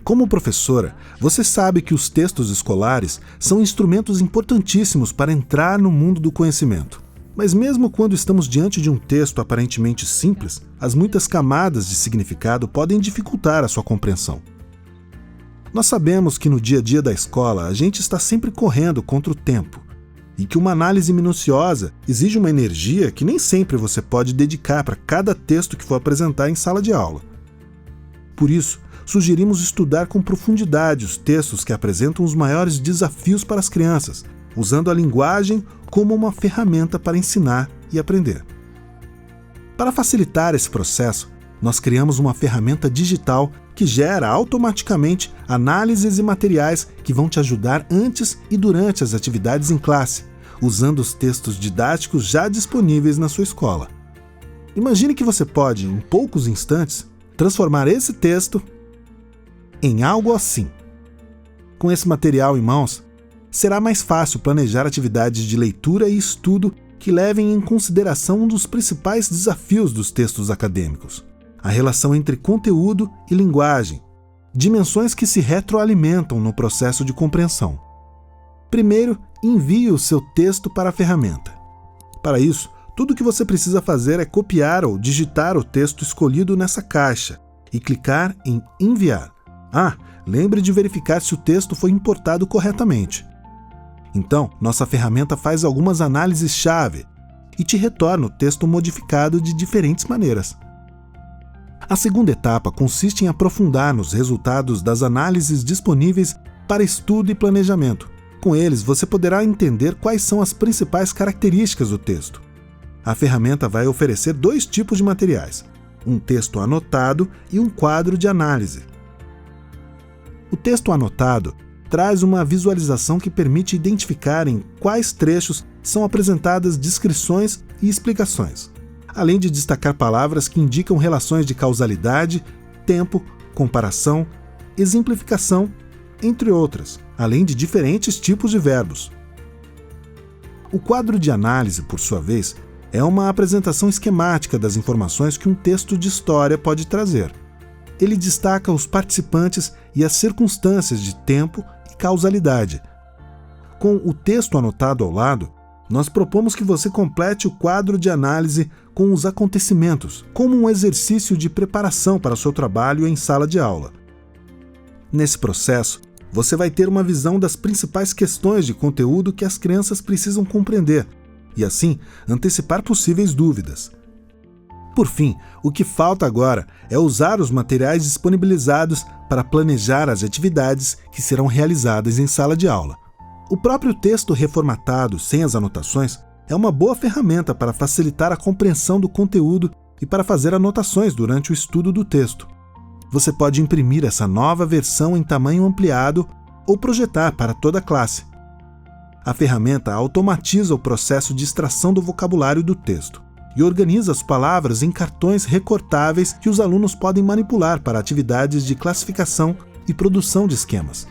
Como professora, você sabe que os textos escolares são instrumentos importantíssimos para entrar no mundo do conhecimento. Mas mesmo quando estamos diante de um texto aparentemente simples, as muitas camadas de significado podem dificultar a sua compreensão. Nós sabemos que no dia a dia da escola a gente está sempre correndo contra o tempo e que uma análise minuciosa exige uma energia que nem sempre você pode dedicar para cada texto que for apresentar em sala de aula. Por isso, sugerimos estudar com profundidade os textos que apresentam os maiores desafios para as crianças, usando a linguagem como uma ferramenta para ensinar e aprender. Para facilitar esse processo, nós criamos uma ferramenta digital que gera automaticamente análises e materiais que vão te ajudar antes e durante as atividades em classe, usando os textos didáticos já disponíveis na sua escola. Imagine que você pode, em poucos instantes, transformar esse texto em algo assim. Com esse material em mãos, será mais fácil planejar atividades de leitura e estudo que levem em consideração um dos principais desafios dos textos acadêmicos: a relação entre conteúdo e linguagem, dimensões que se retroalimentam no processo de compreensão. Primeiro, envie o seu texto para a ferramenta. Para isso, tudo o que você precisa fazer é copiar ou digitar o texto escolhido nessa caixa e clicar em enviar. Lembre de verificar se o texto foi importado corretamente. Então, nossa ferramenta faz algumas análises-chave e te retorna o texto modificado de diferentes maneiras. A segunda etapa consiste em aprofundar nos resultados das análises disponíveis para estudo e planejamento. Com eles, você poderá entender quais são as principais características do texto. A ferramenta vai oferecer 2 tipos de materiais: um texto anotado e um quadro de análise. O texto anotado traz uma visualização que permite identificar em quais trechos são apresentadas descrições e explicações, além de destacar palavras que indicam relações de causalidade, tempo, comparação, exemplificação, entre outras, além de diferentes tipos de verbos. O quadro de análise, por sua vez, é uma apresentação esquemática das informações que um texto de história pode trazer. Ele destaca os participantes e as circunstâncias de tempo e causalidade. Com o texto anotado ao lado, nós propomos que você complete o quadro de análise com os acontecimentos, como um exercício de preparação para o seu trabalho em sala de aula. Nesse processo, você vai ter uma visão das principais questões de conteúdo que as crianças precisam compreender e, assim, antecipar possíveis dúvidas. Por fim, o que falta agora é usar os materiais disponibilizados para planejar as atividades que serão realizadas em sala de aula. O próprio texto reformatado, sem as anotações, é uma boa ferramenta para facilitar a compreensão do conteúdo e para fazer anotações durante o estudo do texto. Você pode imprimir essa nova versão em tamanho ampliado ou projetar para toda a classe. A ferramenta automatiza o processo de extração do vocabulário do texto e organiza as palavras em cartões recortáveis que os alunos podem manipular para atividades de classificação e produção de esquemas.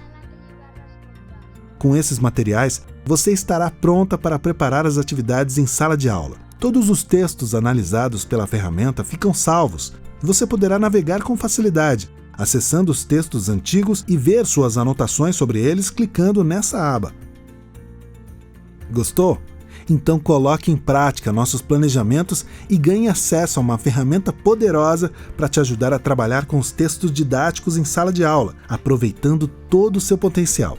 Com esses materiais, você estará pronta para preparar as atividades em sala de aula. Todos os textos analisados pela ferramenta ficam salvos e você poderá navegar com facilidade, acessando os textos antigos e ver suas anotações sobre eles clicando nessa aba. Gostou? Então coloque em prática nossos planejamentos e ganhe acesso a uma ferramenta poderosa para te ajudar a trabalhar com os textos didáticos em sala de aula, aproveitando todo o seu potencial.